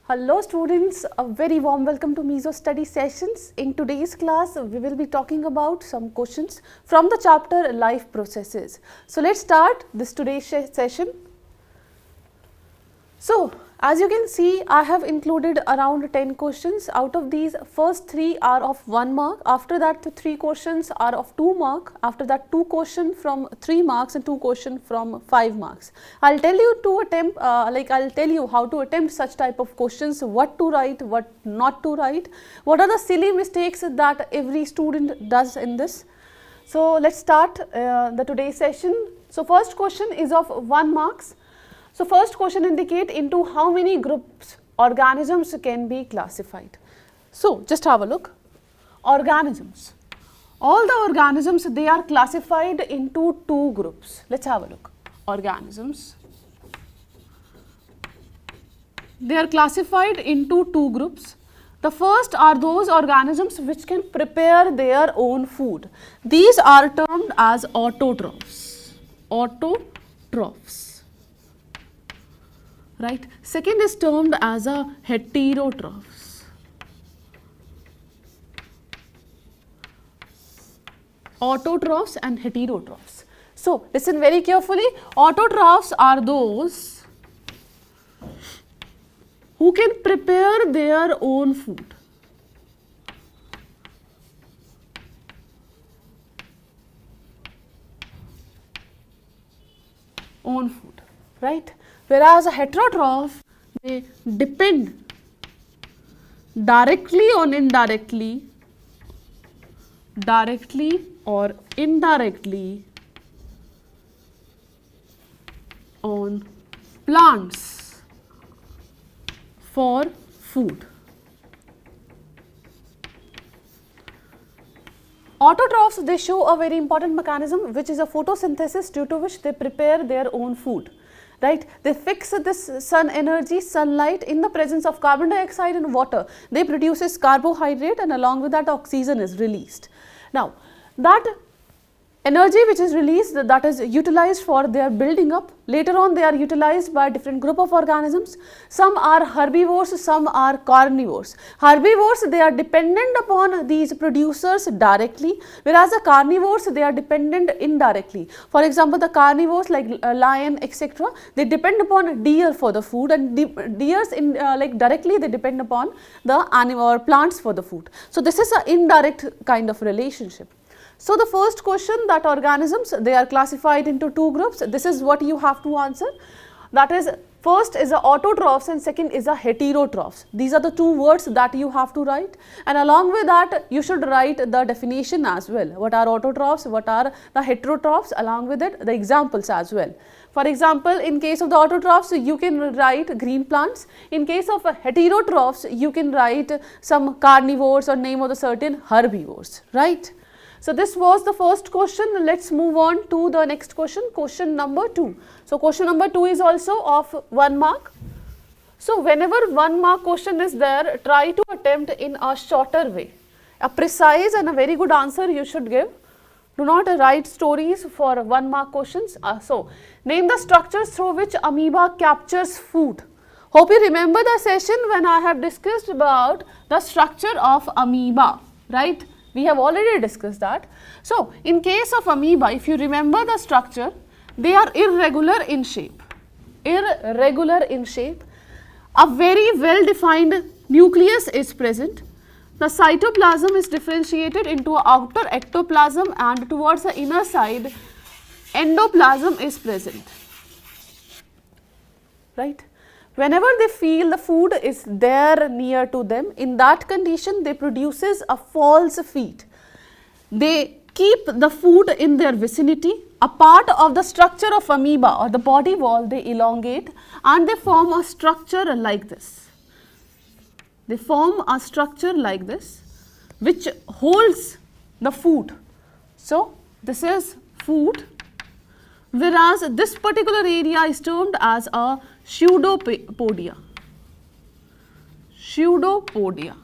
Hello students, a very warm welcome to Misostudy sessions. In today's class, we will be talking about some questions from the chapter Life Processes. So let's start this today's session. So as you can see, I have included around 10 questions. Out of these, first 3 are of 1 mark. After that, 3 questions are of 2 mark. After that, 2 questions from 3 marks and 2 questions from 5 marks. I'll tell you to attempt, I'll tell you how to attempt such type of questions, what to write, what not to write, what are the silly mistakes that every student does in this. So let's start the today's session. So first question is of 1 marks. So first question indicate into how many groups organisms can be classified. So just have a look. Organisms. All the organisms, they are classified into 2 groups. Let's have a look. Organisms. They are classified into 2 groups. The first are those organisms which can prepare their own food. These are termed as autotrophs. Autotrophs. Right. Second is termed as a heterotrophs. Autotrophs and heterotrophs. So listen very carefully. Autotrophs are those who can prepare their own food. Own food, right? Whereas a heterotroph, they depend directly or indirectly, directly or indirectly on plants for food. Autotrophs, they show a very important mechanism, which is a photosynthesis, due to which they prepare their own food. Right, they fix this sun energy, sunlight in the presence of carbon dioxide and water. They produces carbohydrate, and along with that oxygen is released. Now that energy which is released, that is utilized for their building up. Later on, they are utilized by different group of organisms. Some are herbivores, some are carnivores. Herbivores, they are dependent upon these producers directly, whereas the carnivores, they are dependent indirectly. For example, the carnivores like lion, etc., they depend upon deer for the food, and deers directly they depend upon the animal or plants for the food. So this is an indirect kind of relationship. So the first question, that organisms, they are classified into 2 groups. This is what you have to answer. That is, first is a autotrophs and second is a heterotrophs. These are the 2 words that you have to write, and along with that you should write the definition as well. What are autotrophs, what are the heterotrophs, along with it the examples as well. For example, in case of the autotrophs, you can write green plants. In case of heterotrophs, you can write some carnivores or name of the certain herbivores, right? So this was the first question. Let's move on to the next question, question number 2. So question number 2 is also of 1 mark. So whenever 1 mark question is there, try to attempt in a shorter way. A precise and a very good answer you should give. Do not write stories for 1 mark questions. So name the structures through which amoeba captures food. Hope you remember the session when I have discussed about the structure of amoeba, right? We have already discussed that. So in case of amoeba, if you remember the structure, they are irregular in shape. Irregular in shape. A very well defined nucleus is present. The cytoplasm is differentiated into outer ectoplasm, and towards the inner side endoplasm is present, right? Whenever they feel the food is there near to them, in that condition they produces a false feet. They keep the food in their vicinity. A part of the structure of amoeba or the body wall, they elongate and they form a structure like this. They form a structure like this which holds the food. So this is food, whereas this particular area is termed as a pseudopodia. Pseudopodia,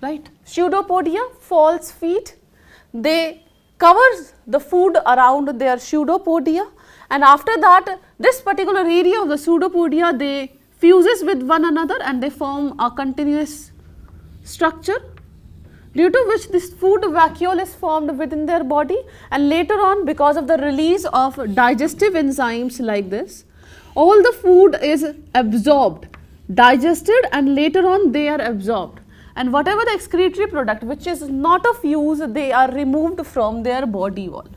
right? Pseudopodia, false feet. They covers the food around their pseudopodia, and after that this particular area of the pseudopodia, they fuses with one another and they form a continuous structure, due to which this food vacuole is formed within their body, and later on, because of the release of digestive enzymes like this, all the food is absorbed, digested, and later on they are absorbed, and whatever the excretory product which is not of use, they are removed from their body wall.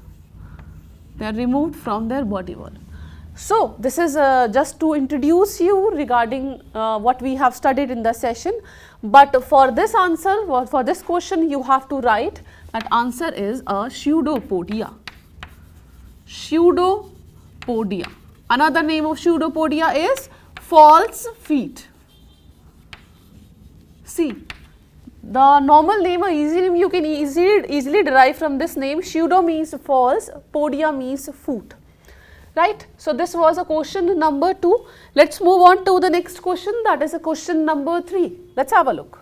They are removed from their body wall. So, this is just to introduce you regarding what we have studied in the session, but for this answer, for this question, you have to write that answer is a pseudopodia. Pseudopodia. Another name of pseudopodia is false feet. See, the normal name or easy name you can easily derive from this name. Pseudo means false, podia means foot. Right. So, this was a question number 2. Let us move on to the next question, that is a question number 3. Let us have a look.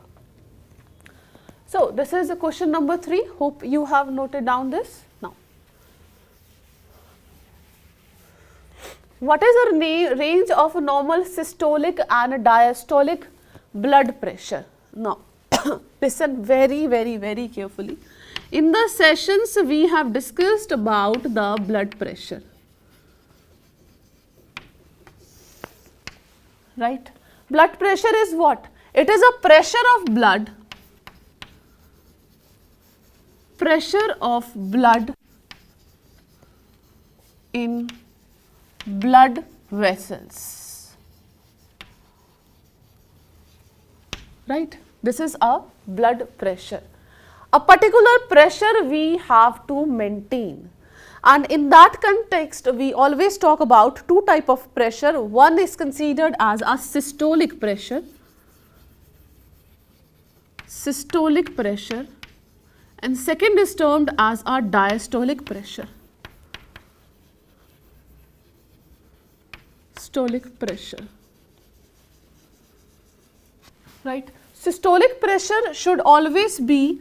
So, this is a question number 3. Hope you have noted down this. Now, what is the range of normal systolic and diastolic blood pressure? Now, listen very carefully. In the sessions, we have discussed about the blood pressure. Right. Blood pressure is what? It is a pressure of blood in blood vessels. Right. This is a blood pressure. A particular pressure we have to maintain. And in that context, we always talk about two types of pressure. One is considered as a systolic pressure, and second is termed as a diastolic pressure. Right. Systolic pressure should always be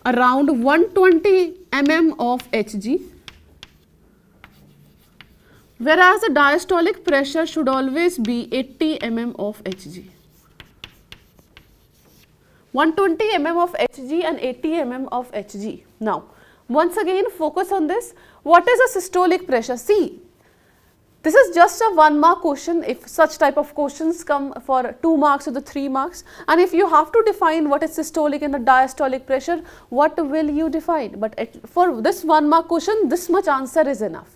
around 120 mm of Hg. Whereas the diastolic pressure should always be 80 mm of Hg. 120 mm of Hg and 80 mm of Hg. Now, once again focus on this. What is a systolic pressure? See, this is just a 1 mark question if such type of questions come for 2 marks or the 3 marks, and if you have to define what is systolic and the diastolic pressure, what will you define? But for this 1 mark question, this much answer is enough.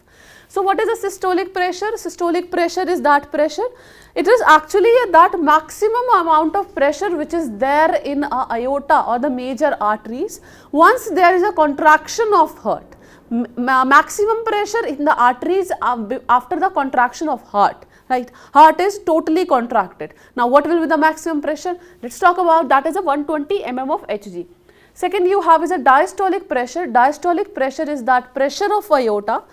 So, what is a systolic pressure? Systolic pressure is that pressure. It is actually that maximum amount of pressure which is there in a aorta or the major arteries once there is a contraction of heart. Maximum pressure in the arteries after the contraction of heart. Right, heart is totally contracted. Now, what will be the maximum pressure? Let us talk about that is a 120 mm of Hg. Second you have is a diastolic pressure. Diastolic pressure is that pressure of aorta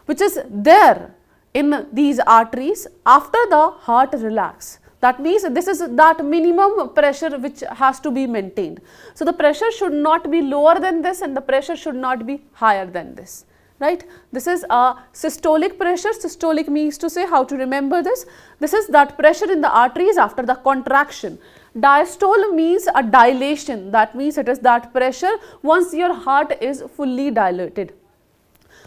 which is there in these arteries after the heart relax. That means this is that minimum pressure which has to be maintained. So, the pressure should not be lower than this and the pressure should not be higher than this. Right. This is a systolic pressure. Systolic means to say, how to remember this? This is that pressure in the arteries after the contraction. Diastole means a dilation. That means it is that pressure once your heart is fully dilated.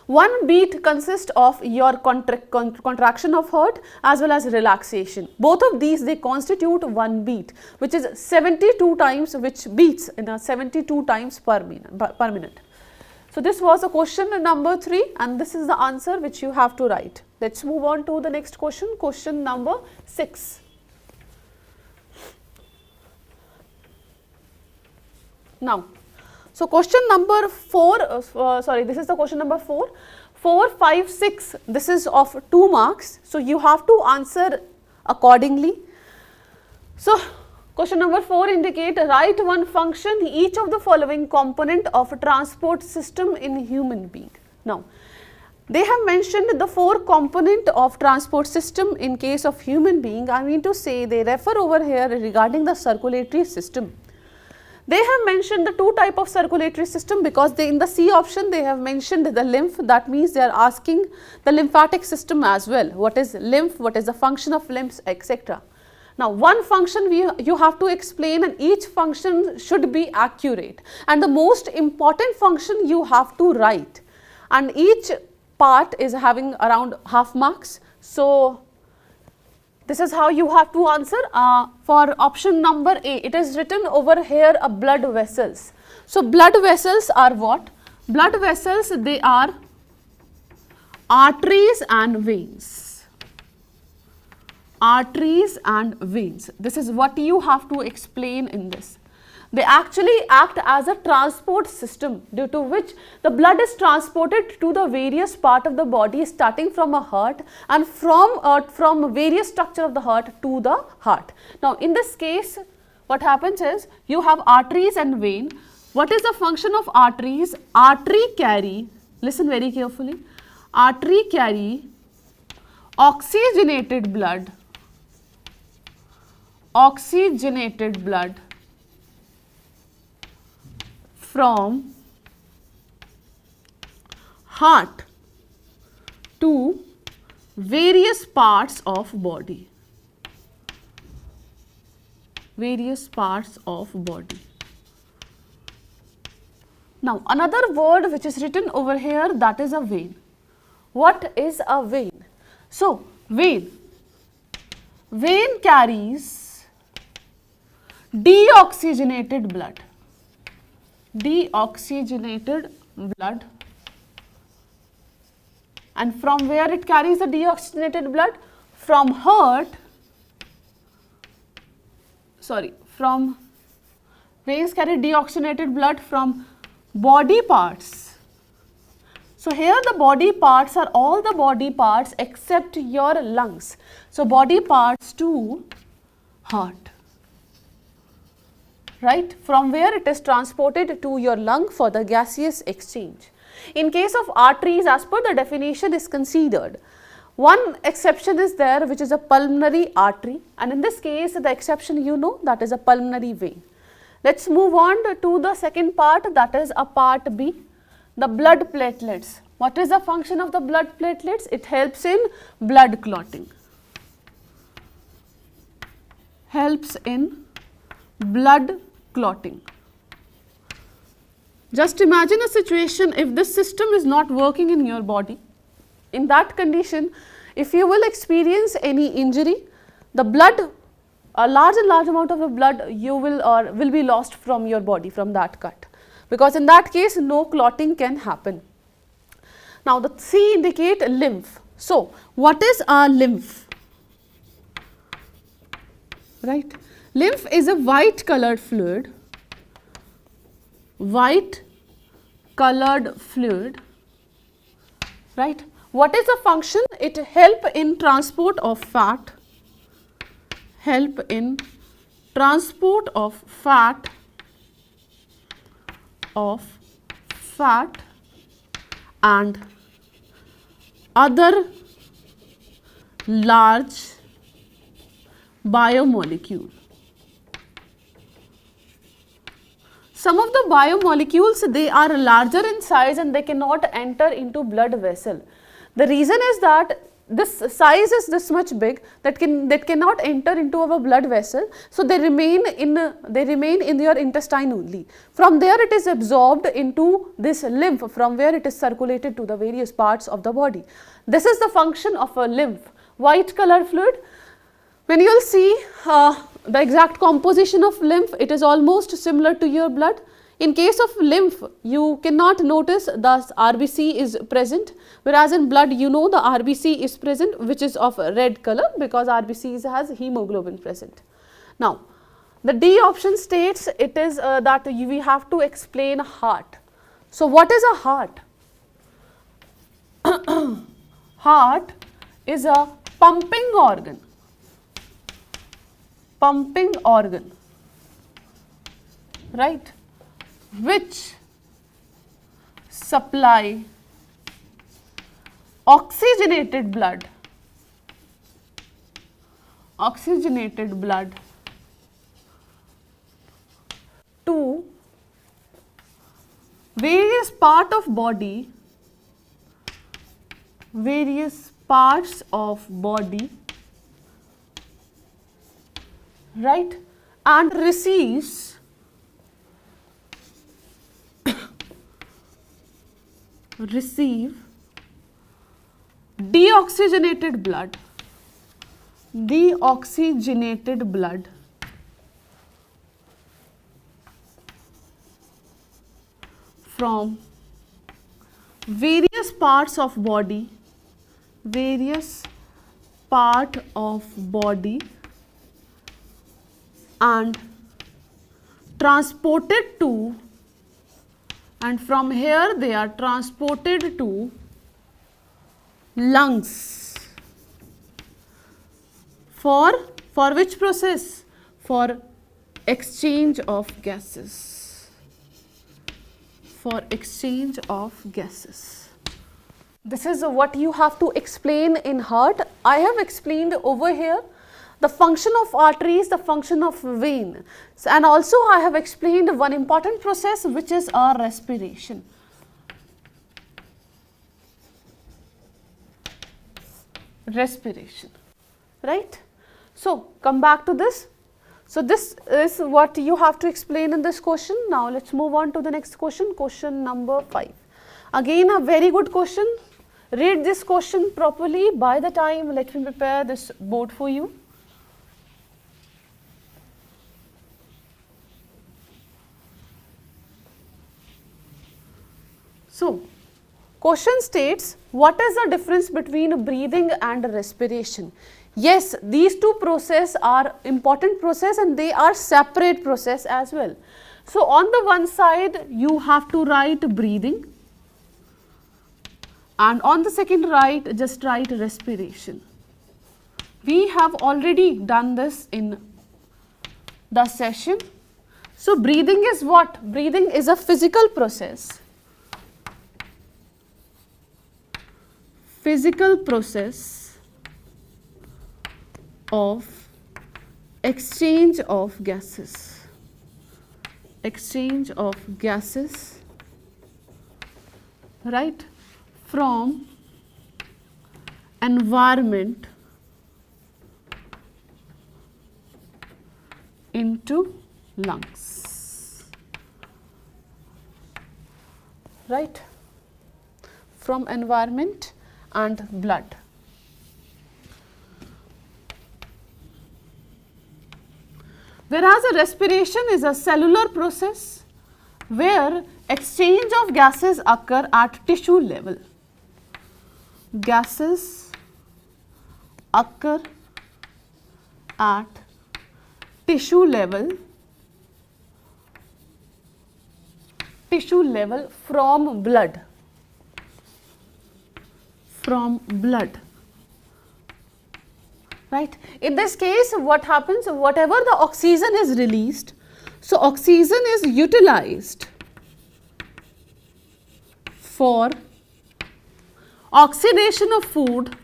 One beat consists of your contraction of heart as well as relaxation. Both of these, they constitute one beat, which is 72 times, which beats in a 72 times per minute. So, this was a question number 3 and this is the answer which you have to write. Let us move on to the next question, question number 6. Now, so question number 4, this is the question number 4. 4, 5, 6, this is of 2 marks. So, you have to answer accordingly. So, question number 4 indicate write one function each of the following component of a transport system in human being. Now, they have mentioned the 4 component of transport system in case of human being. I mean to say they refer over here regarding the circulatory system. They have mentioned the two type of circulatory system because they in the C option they have mentioned the lymph, that means they are asking the lymphatic system as well. What is lymph, what is the function of lymphs, etc. Now one function you have to explain, and each function should be accurate, and the most important function you have to write, and each part is having around half marks. So this is how you have to answer. For option number A, it is written over here blood vessels. So blood vessels are what? Blood vessels, they are arteries and veins. Arteries and veins. This is what you have to explain in this. They actually act as a transport system due to which the blood is transported to the various part of the body, starting from a heart and from various structure of the heart to the heart. Now in this case what happens is you have arteries and vein. What is the function of arteries? Artery carry, listen very carefully, artery carry oxygenated blood from heart to various parts of body. Various parts of body. Now another word which is written over here, that is a vein. What is a vein? So vein carries deoxygenated blood. Deoxygenated blood. And from where it carries the deoxygenated blood? From heart, from veins carry deoxygenated blood from body parts. So here the body parts are all the body parts except your lungs. So body parts to heart. Right, from where it is transported to your lung for the gaseous exchange. In case of arteries, as per the definition is considered, one exception is there, which is a pulmonary artery, and in this case the exception you know, that is a pulmonary vein. Let's move on to the second part, that is a part B, the blood platelets. What is the function of the blood platelets? It helps in blood clotting. Helps in blood clotting. Just imagine a situation if this system is not working in your body. In that condition, if you will experience any injury, the blood, a large amount of the blood you will be lost from your body from that cut, because in that case no clotting can happen. Now the C indicate lymph. So what is a lymph? Right. Lymph is a white colored fluid, right? What is the function? It help in transport of fat, and other large biomolecule. Some of the biomolecules, they are larger in size and they cannot enter into blood vessel. The reason is that this size is this much big that cannot enter into our blood vessel, so they remain in your intestine only. From there it is absorbed into this lymph, from where it is circulated to the various parts of the body. This is the function of a lymph, white color fluid. When you will see the exact composition of lymph, it is almost similar to your blood. In case of lymph, you cannot notice the RBC is present, whereas in blood you know the RBC is present, which is of red color because RBC has hemoglobin present. Now the D option states it is that we have to explain heart. So what is a heart? Heart is a pumping organ. Right, which supply oxygenated blood to various parts of body, right, and receive deoxygenated blood from various parts of body and transported to, and from here they are transported to lungs. For which process? For exchange of gases. This is what you have to explain in heart. I have explained over here the function of arteries, the function of vein, and also I have explained one important process which is our respiration. Right? So come back to this. So this is what you have to explain in this question. Now let's move on to the next question, question number 5. Again a very good question. Read this question properly. By the time, let me prepare this board for you. So, question states, what is the difference between breathing and respiration? Yes, these two processes are important process and they are separate process as well. So, on the one side you have to write breathing, and on the second just write respiration. We have already done this in the session. So, breathing is what? Breathing is a physical process. Of exchange of gases. Right, from environment into lungs. Right, from environment and blood. Whereas a respiration is a cellular process where exchange of gases occur at tissue level. Gases occur at tissue level from blood. Right. In this case, what happens? Whatever the oxygen is released, so oxygen is utilized for oxidation of food,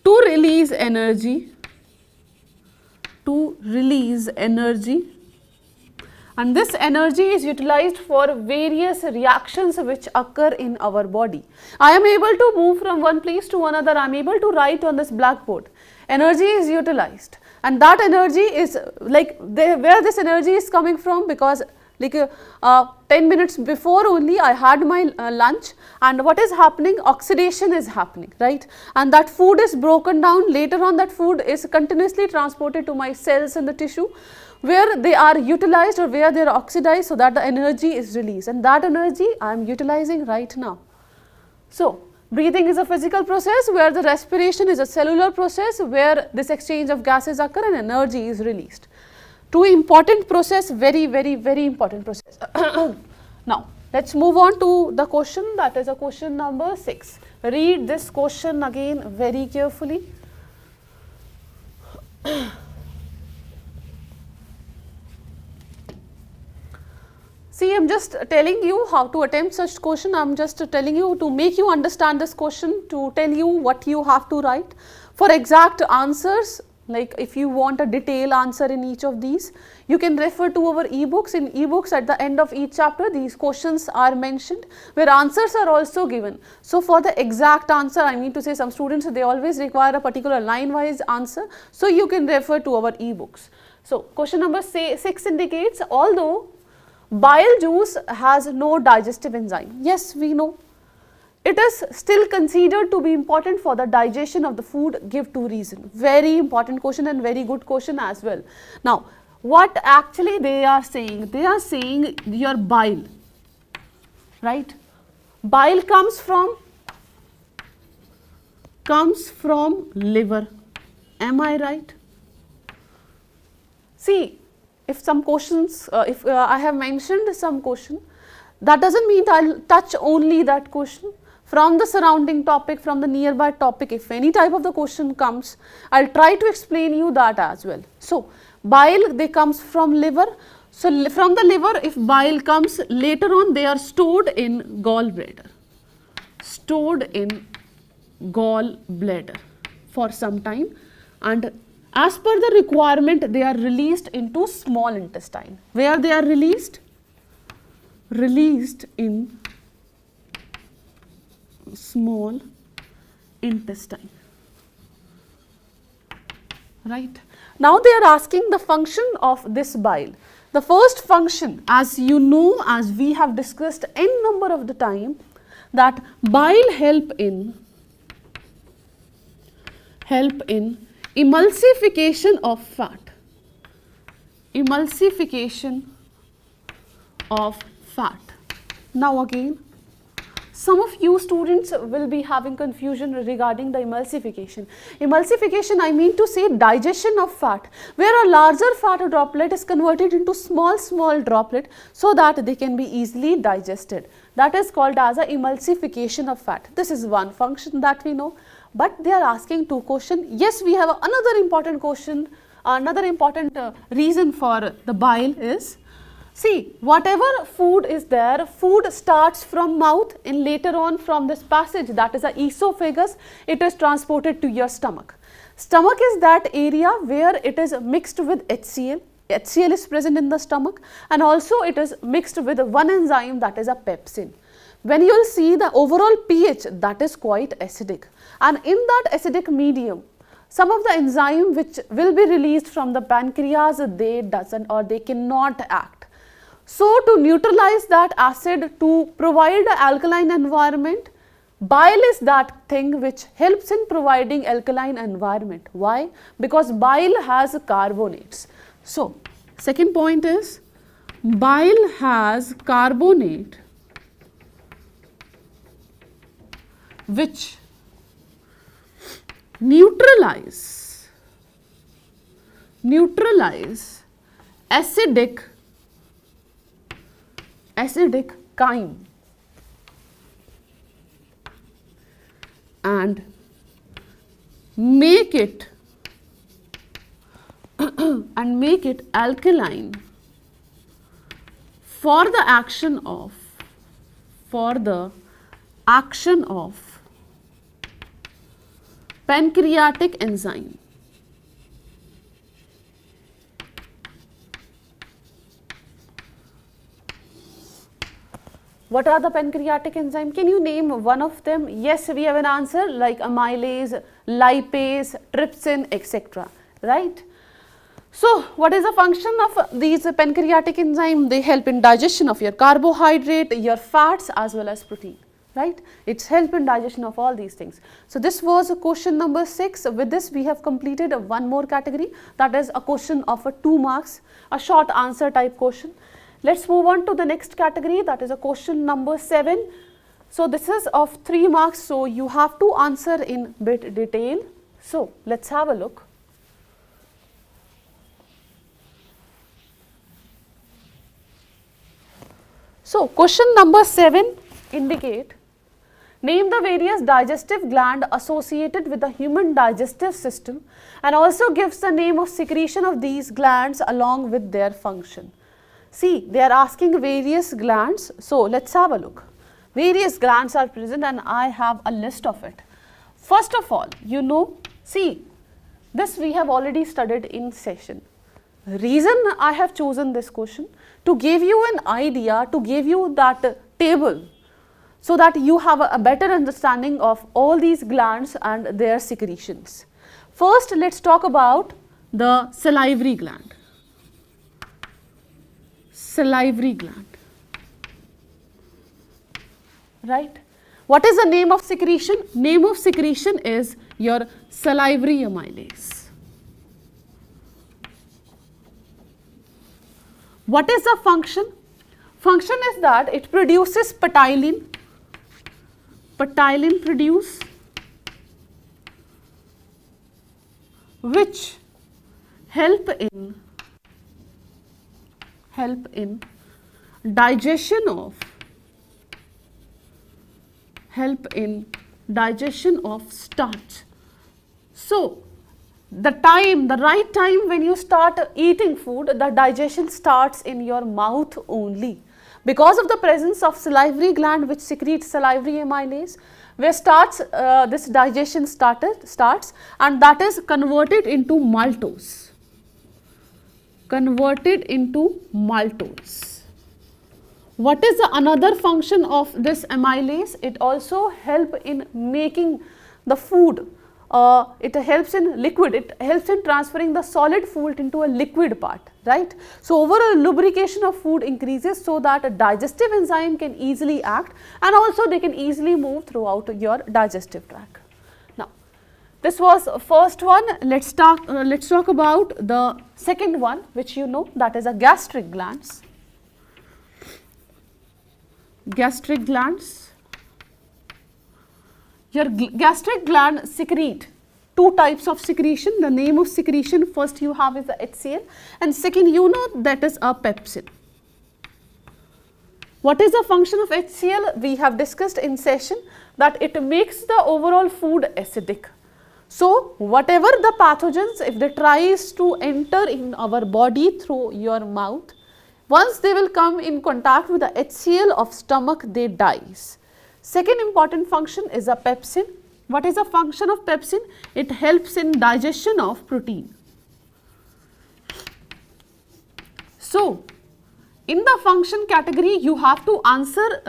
to release energy, and this energy is utilized for various reactions which occur in our body. I am able to move from one place to another, I am able to write on this blackboard. Energy is utilized, and that energy is like where this energy is coming from, because like 10 minutes before only I had my lunch, and what is happening? Oxidation is happening, right? And that food is broken down. Later on, that food is continuously transported to my cells in the tissue, where they are utilized or where they are oxidized, so that the energy is released, and that energy I am utilizing right now. So, breathing is a physical process, where the respiration is a cellular process where this exchange of gases occur and energy is released. Two important process, very important process. Now, let's move on to the question, that is a question number 6. Read this question again very carefully. See, I am just telling you how to attempt such question. I am just telling you to make you understand this question, to tell you what you have to write. For exact answers, like if you want a detailed answer in each of these, you can refer to our ebooks. In ebooks, at the end of each chapter, these questions are mentioned where answers are also given. So for the exact answer, I mean to say, some students, they always require a particular line wise answer, so you can refer to our ebooks. So question number 6 indicates, although bile juice has no digestive enzyme, yes, we know, it is still considered to be important for the digestion of the food. Give 2 reasons. Very important question and very good question as well. Now, what actually they are saying? They are saying your bile, right? Bile comes from liver. Am I right? See, if some questions, if I have mentioned some question, that does not mean I will touch only that question. From the surrounding topic, from the nearby topic, if any type of the question comes, I will try to explain you that as well. So, bile, they comes from liver. So, from the liver, if bile comes later on, they are stored in gallbladder, for some time, and as per the requirement, they are released into small intestine. Where they are released? Released in small intestine, right? Now they are asking the function of this bile. The first function, as you know, as we have discussed n number of the time, that bile help in emulsification of fat. Emulsification of fat. Now again, some of you students will be having confusion regarding the emulsification. Emulsification, I mean to say digestion of fat, where a larger fat droplet is converted into small droplet so that they can be easily digested. That is called as a emulsification of fat. This is one function that we know, but they are asking 2 questions. Yes, we have another important question, another important reason for the bile is, see, whatever food is there, food starts from mouth and later on from this passage, that is the esophagus, it is transported to your stomach. Stomach is that area where it is mixed with HCl. HCl is present in the stomach, and also it is mixed with one enzyme, that is a pepsin. When you will see the overall pH, that is quite acidic, and in that acidic medium, some of the enzyme which will be released from the pancreas, they doesn't or they cannot act. So, to neutralize that acid, to provide an alkaline environment, bile is that thing which helps in providing alkaline environment. Why? Because bile has carbonates. So, second point is, bile has carbonate which neutralize acidic chyme and make it alkaline for the action of pancreatic enzyme. What are the pancreatic enzyme? Can you name one of them? Yes, we have an answer like amylase, lipase, trypsin, etc. Right? So, what is the function of these pancreatic enzyme? They help in digestion of your carbohydrate, your fats as well as protein. Right? It's help in digestion of all these things. So, this was question number 6. With this, we have completed one more category, that is a question of 2 marks, a short answer type question. Let's move on to the next category, that is a question number 7. So, this is of 3 marks, so you have to answer in bit detail. So, let's have a look. So, question number 7 indicate, name the various digestive gland associated with the human digestive system and also gives the name of secretion of these glands along with their function. See, they are asking various glands. So, let's have a look. Various glands are present and I have a list of it. First of all, you know See, this we have already studied in session. Reason I have chosen this question to give you an idea, to give you that table, so that you have a better understanding of all these glands and their secretions. First, let's talk about the salivary gland. Salivary gland. Right? What is the name of secretion? Name of secretion is your salivary amylase. What is the function? Function is that it produces ptyalin. Ptyalin produce, which help in digestion of starch. So the right time when you start eating food, the digestion starts in your mouth only. Because of the presence of salivary gland which secretes salivary amylase, where this digestion starts, and that is converted into maltose. What is the another function of this amylase? It also helps in making the food. It helps in liquid, it helps in transferring the solid food into a liquid part, right. So, overall lubrication of food increases so that a digestive enzyme can easily act, and also they can easily move throughout your digestive tract. Now, this was first one. Let's talk about the second one, which you know, that is a gastric glands. Gastric glands. Your gastric gland secrete two types of secretion. The name of secretion first you have is the HCl, and second you know that is a pepsin. What is the function of HCl? We have discussed in session that it makes the overall food acidic. So, whatever the pathogens, if they tries to enter in our body through your mouth, once they will come in contact with the HCl of stomach, they dies. Second important function is a pepsin. What is the function of pepsin? It helps in digestion of protein. So, in the function category, you have to answer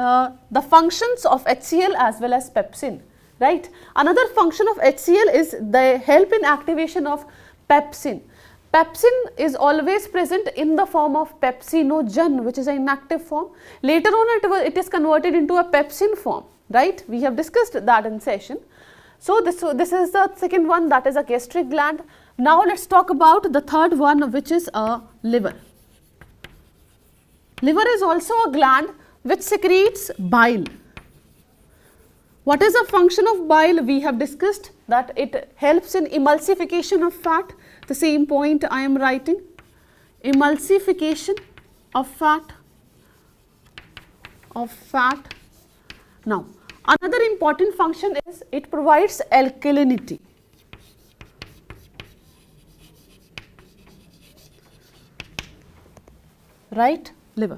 the functions of HCl as well as pepsin, right. Another function of HCl is the help in activation of pepsin. Pepsin is always present in the form of pepsinogen, which is an inactive form. Later on it is converted into a pepsin form, right. We have discussed that in session. So, this is the second one, that is a gastric gland. Now, let us talk about the third one, which is a liver. Liver is also a gland which secretes bile. What is the function of bile? We have discussed that it helps in emulsification of fat. The same point I am writing, emulsification of fat. Now, another important function is it provides alkalinity. Right, liver.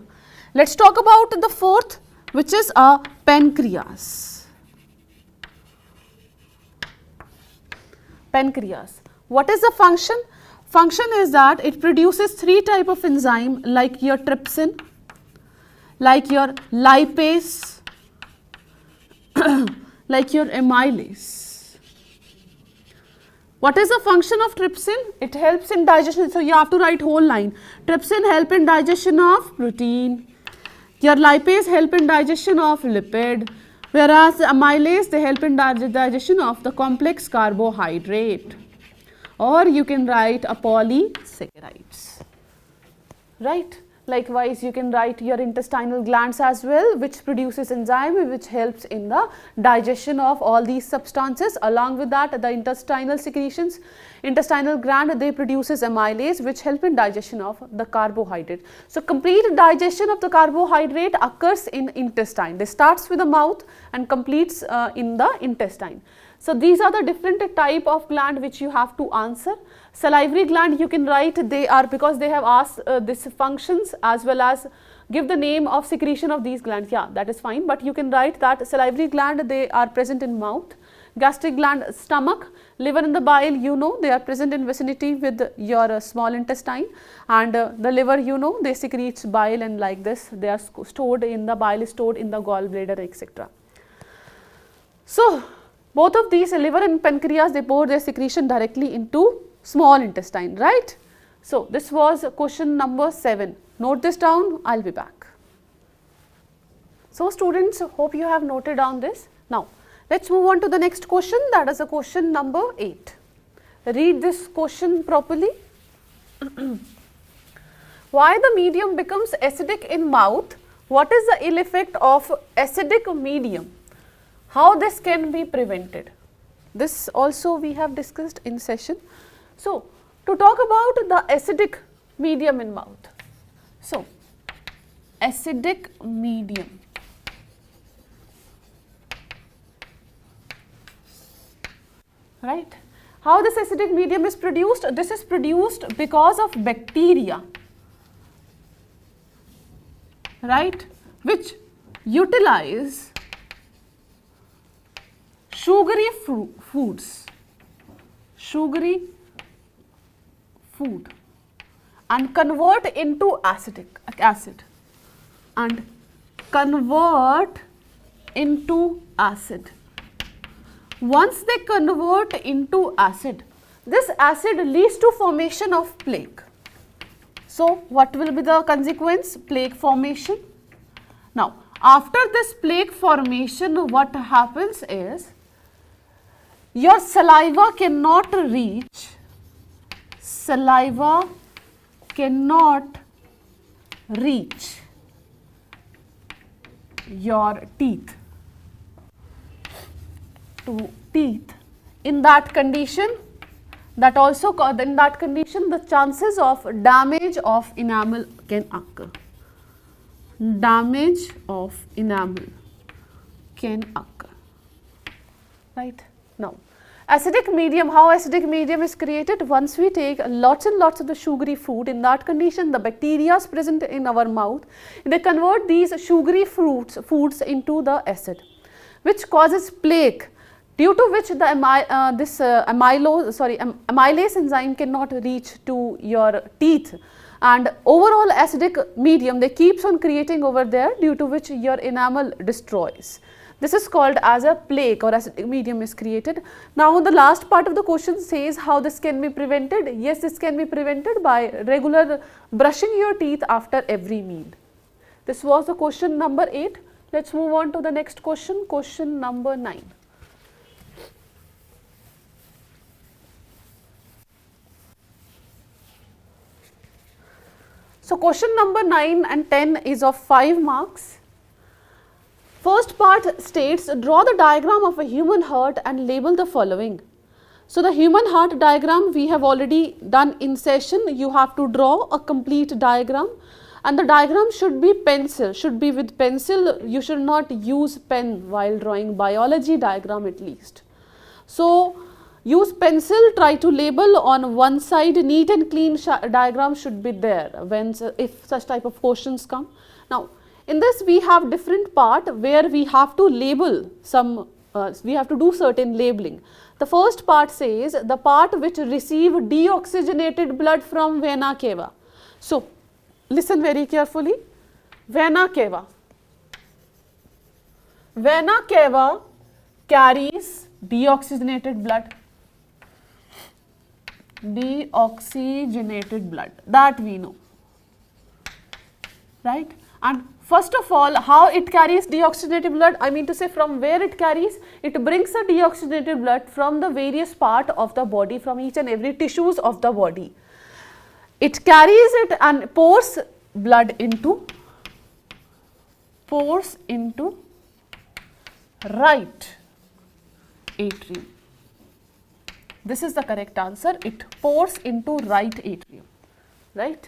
Let us talk about the fourth, which is a pancreas. Pancreas. What is the function? Function is that it produces three type of enzyme like your trypsin, like your lipase, like your amylase. What is the function of trypsin? It helps in digestion. So, you have to write whole line. Trypsin help in digestion of protein. Your lipase help in digestion of lipid. Whereas amylase, they help in digestion of the complex carbohydrate. Or you can write a polysaccharides, right. Likewise, you can write your intestinal glands as well, which produces enzyme which helps in the digestion of all these substances. Along with that, the intestinal secretions, intestinal gland, they produces amylase which help in digestion of the carbohydrate. So, complete digestion of the carbohydrate occurs in intestine. They starts with the mouth and completes in the intestine. So, these are the different type of gland which you have to answer. Salivary gland, you can write, they are, because they have asked this functions as well as give the name of secretion of these glands. Yeah, that is fine, but you can write that salivary gland, they are present in mouth. Gastric gland, stomach, liver and the bile, you know, they are present in vicinity with your small intestine, and the liver, you know, they secretes bile, and like this they are stored in the bile, is stored in the gallbladder, etc. So, both of these, liver and pancreas, they pour their secretion directly into small intestine, right. So, this was question number 7. Note this down, I will be back. So, students, hope you have noted down this. Now, let us move on to the next question, that is a question number 8. Read this question properly. Why the medium becomes acidic in mouth? What is the ill effect of acidic medium? How this can be prevented? This also we have discussed in session. So, to talk about the acidic medium in mouth. So, acidic medium. Right. How this acidic medium is produced? This is produced because of bacteria, right, which utilize sugary foods, sugary food, and convert into acid and convert into acid. Once they convert into acid, this acid leads to formation of plaque. So, what will be the consequence? Plaque formation. Now, after this plaque formation, what happens is your saliva cannot reach your teeth. In that condition, the chances of damage of enamel can occur. Right. Now, acidic medium, how acidic medium is created? Once we take lots and lots of the sugary food, in that condition the bacteria is present in our mouth, they convert these sugary foods into the acid, which causes plaque, due to which the amylase enzyme cannot reach to your teeth, and overall acidic medium they keeps on creating over there, due to which your enamel destroys. This is called as a plaque, or acidic medium is created. Now, the last part of the question says how this can be prevented. Yes, this can be prevented by regular brushing your teeth after every meal. This was the question number 8. Let us move on to the next question, question number 9. So, question number 9 and 10 is of 5 marks. First part states, draw the diagram of a human heart and label the following. So, the human heart diagram we have already done in session. You have to draw a complete diagram, and the diagram should be with pencil. You should not use pen while drawing biology diagram at least. So, use pencil, try to label on one side, neat and clean diagram should be there if such type of questions come. Now, in this we have different part where we have to label some, we have to do certain labeling. The first part says the part which receive deoxygenated blood from vena cava. So, listen very carefully. Vena cava. Vena cava carries deoxygenated blood. Deoxygenated blood, that we know, right? And first of all, how it carries deoxygenated blood, I mean to say from where it carries, it brings the deoxygenated blood from the various part of the body, from each and every tissues of the body. It carries it and pours blood into right atrium. This is the correct answer. It pours into right atrium, right?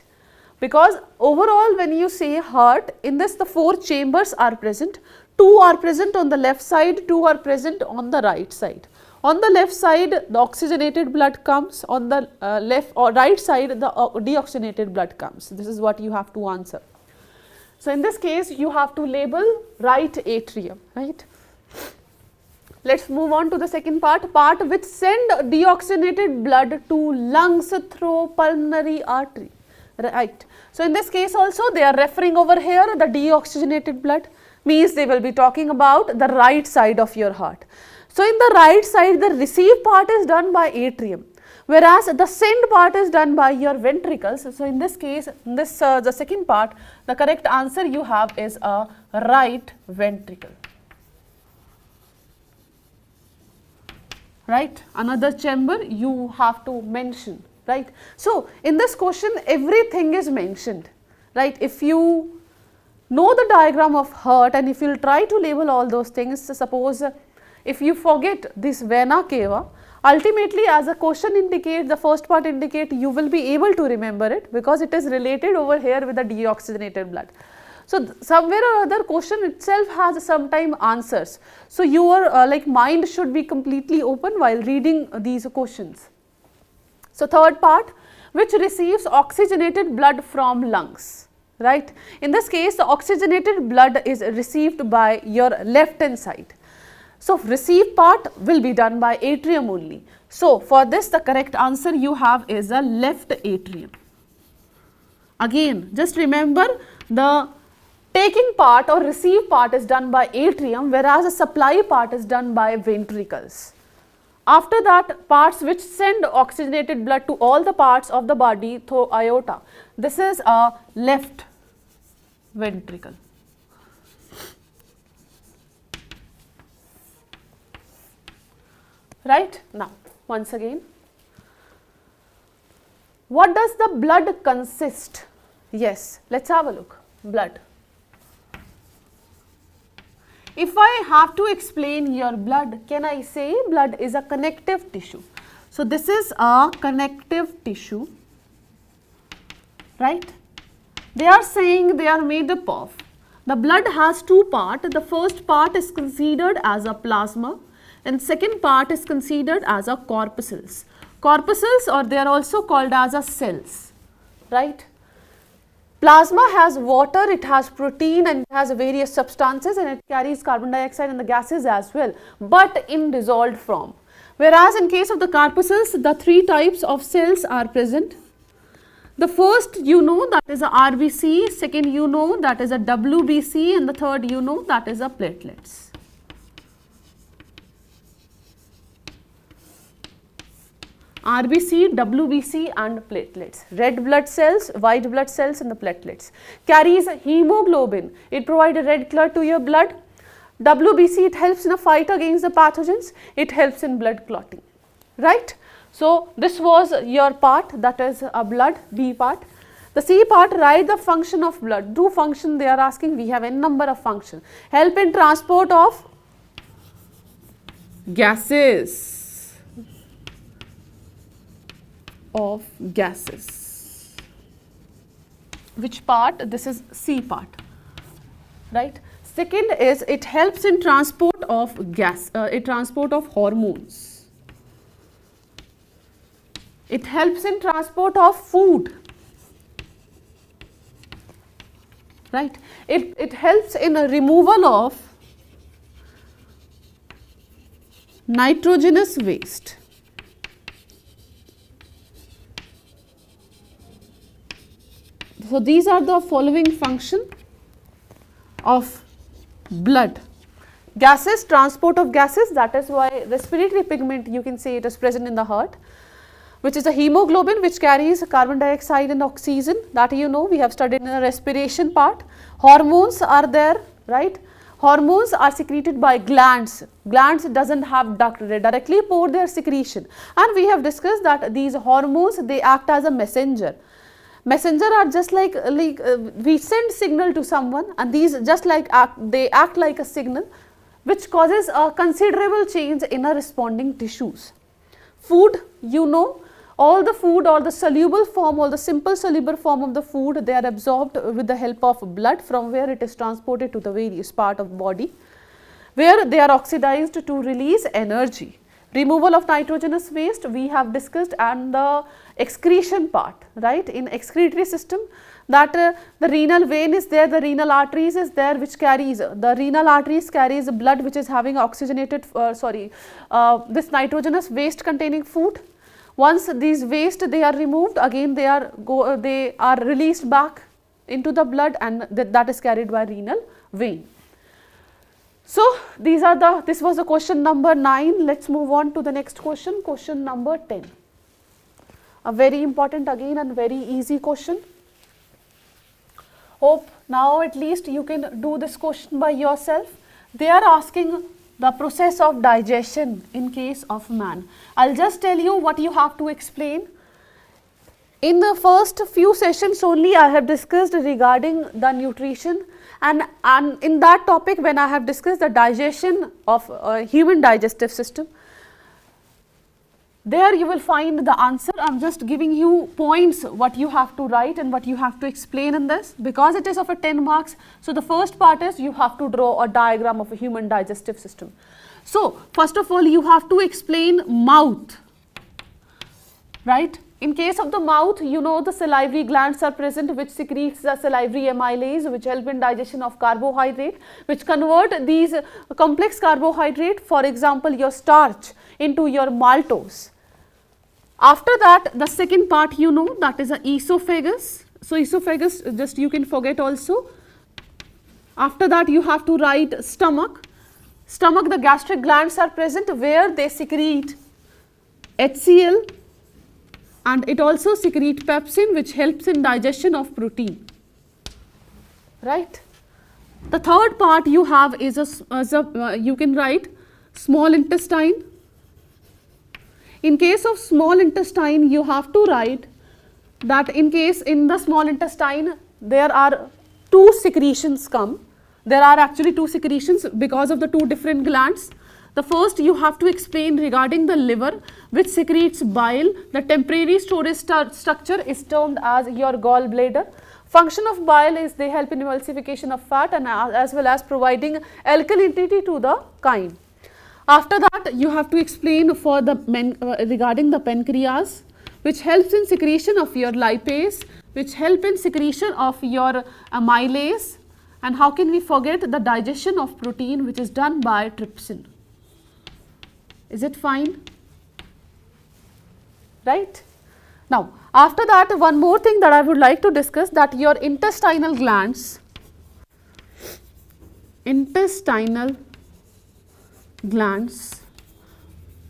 Because overall when you say heart, in this the 4 chambers are present. 2 are present on the left side, 2 are present on the right side. On the left side the oxygenated blood comes, on the left or right side the deoxygenated blood comes. This is what you have to answer. So, in this case you have to label right atrium, right? Let's move on to the second part which send deoxygenated blood to lungs through pulmonary artery, right. So, in this case also they are referring over here the deoxygenated blood, means they will be talking about the right side of your heart. So, in the right side the receive part is done by atrium, whereas the send part is done by your ventricles. So, in this case the second part, the correct answer you have is a right ventricle. Right, another chamber you have to mention, right. So, in this question everything is mentioned, right. If you know the diagram of heart and if you will try to label all those things, suppose if you forget this vena cava, ultimately as a question indicates, the first part indicate, you will be able to remember it because it is related over here with the deoxygenated blood. So, somewhere or other question itself has sometime answers. So, your like mind should be completely open while reading these questions. So, third part, which receives oxygenated blood from lungs, right. In this case the oxygenated blood is received by your left hand side. So, receive part will be done by atrium only. So, for this the correct answer you have is a left atrium. Again just remember, the taking part or receive part is done by atrium, whereas the supply part is done by ventricles. After that, parts which send oxygenated blood to all the parts of the body through aorta, this is a left ventricle. Right. Now, once again, what does the blood consist? Yes, let's have a look. Blood. If I have to explain your blood, can I say blood is a connective tissue? So, this is a connective tissue, right. They are saying they are made up of, the blood has two parts. The first part is considered as a plasma and second part is considered as a corpuscles. Corpuscles, or they are also called as a cells, right. Plasma has water, it has protein and it has various substances and it carries carbon dioxide and the gases as well, but in dissolved form. Whereas in case of the corpuscles, the three types of cells are present. The first you know that is a RBC, second you know that is a WBC and the third you know that is a platelets. RBC, WBC and platelets, red blood cells, white blood cells and the platelets. Carries hemoglobin, it provides a red color to your blood. WBC, it helps in a fight against the pathogens, it helps in blood clotting, right. So, this was your part, that is a blood, B part. The C part, write the function of blood. Do function, they are asking, we have n number of function. Help in transport of gases. Which part? This is C part, right. Second is it helps in transport of transport of hormones. It helps in transport of food, right. It helps in a removal of nitrogenous waste. So, these are the following function of blood. Gases, transport of gases, that is why respiratory pigment you can say it is present in the heart, which is a hemoglobin which carries carbon dioxide and oxygen, that you know we have studied in the respiration part. Hormones are there, right. Hormones are secreted by glands. Glands doesn't have duct, they directly pour their secretion, and we have discussed that these hormones, they act as a messenger. Messenger are just like we send signal to someone and these just like they act like a signal which causes a considerable change in a responding tissues. Food, you know, all the food or the soluble form or the simple soluble form of the food, they are absorbed with the help of blood from where it is transported to the various part of body where they are oxidized to release energy, Removal of nitrogenous waste we have discussed, and the excretion part, right? In excretory system, that the renal vein is there, the renal arteries is there, which carries, the renal arteries carries blood which is having oxygenated, this nitrogenous waste containing food. Once these waste they are removed, again they are released back into the blood, and that is carried by renal vein. So, this was the question number 9. Let us move on to the next question, question number 10. A very important again and very easy question. Hope now at least you can do this question by yourself. They are asking the process of digestion in case of man. I will just tell you what you have to explain. In the first few sessions only I have discussed regarding the nutrition, and in that topic when I have discussed the digestion of human digestive system, there you will find the answer. I am just giving you points what you have to write and what you have to explain in this, because it is of a 10 marks. So, the first part is you have to draw a diagram of a human digestive system. So, first of all you have to explain mouth, right? In case of the mouth, you know the salivary glands are present which secretes the salivary amylase which help in digestion of carbohydrate, which convert these complex carbohydrate, for example your starch, into your maltose. After that, the second part you know, that is the esophagus. So, esophagus just you can forget also. After that you have to write stomach. Stomach, the gastric glands are present where they secrete HCl, and it also secrete pepsin which helps in digestion of protein, right. The third part you have is you can write small intestine. In case of small intestine you have to write that in the small intestine there are two secretions come. There are actually two secretions because of the two different glands. The first you have to explain regarding the liver which secretes bile. The temporary storage structure is termed as your gallbladder. Function of bile is they help in emulsification of fat and as well as providing alkalinity to the chyme. After that you have to explain for the regarding the pancreas which helps in secretion of your lipase, which help in secretion of your amylase, and how can we forget the digestion of protein which is done by trypsin. Is it fine? Right? Now, after that one more thing that I would like to discuss, that your intestinal glands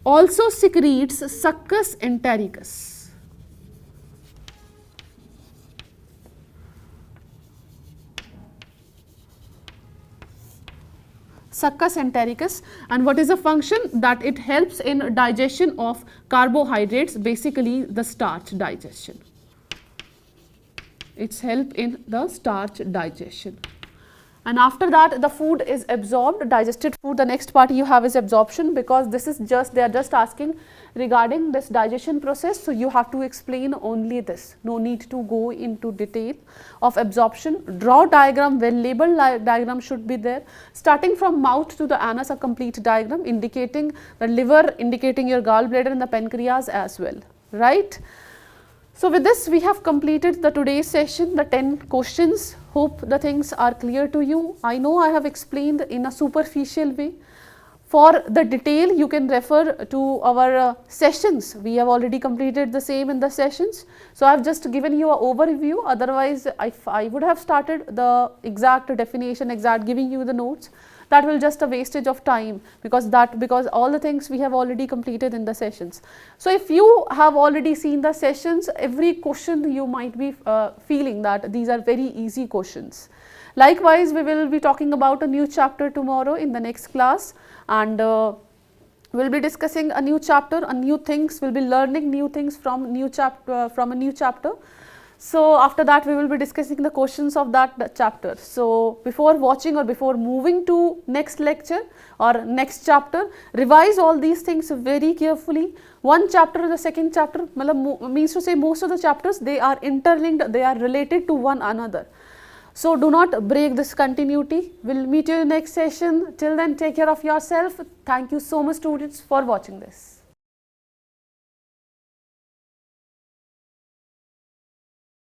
also secretes succus entericus. Succus entericus, and what is the function? That it helps in digestion of carbohydrates, basically the starch digestion. Its help in the starch digestion. And after that the food is absorbed, digested food. The next part you have is absorption, because this is just, they are just asking regarding this digestion process. So, you have to explain only this, no need to go into detail of absorption. Draw diagram, well labeled diagram should be there, starting from mouth to the anus, a complete diagram indicating the liver, indicating your gallbladder and the pancreas as well, right. So, with this we have completed the today's session, the 10 questions. Hope the things are clear to you. I know I have explained in a superficial way. For the detail you can refer to our sessions. We have already completed the same in the sessions. So, I have just given you an overview, otherwise if I would have started the exact definition, giving you the notes, that will just a wastage of time, because all the things we have already completed in the sessions. So, if you have already seen the sessions, every question you might be feeling that these are very easy questions. Likewise, we will be talking about a new chapter tomorrow in the next class, and we will be discussing a new chapter, a new things, we will be learning new things from a new chapter. So, after that we will be discussing the questions of that chapter. So, before watching or before moving to next lecture or next chapter, revise all these things very carefully. One chapter, the second chapter, means to say most of the chapters, they are interlinked, they are related to one another. So do not break this continuity. We'll meet you in the next session. Till then, take care of yourself. Thank you so much, students, for watching this.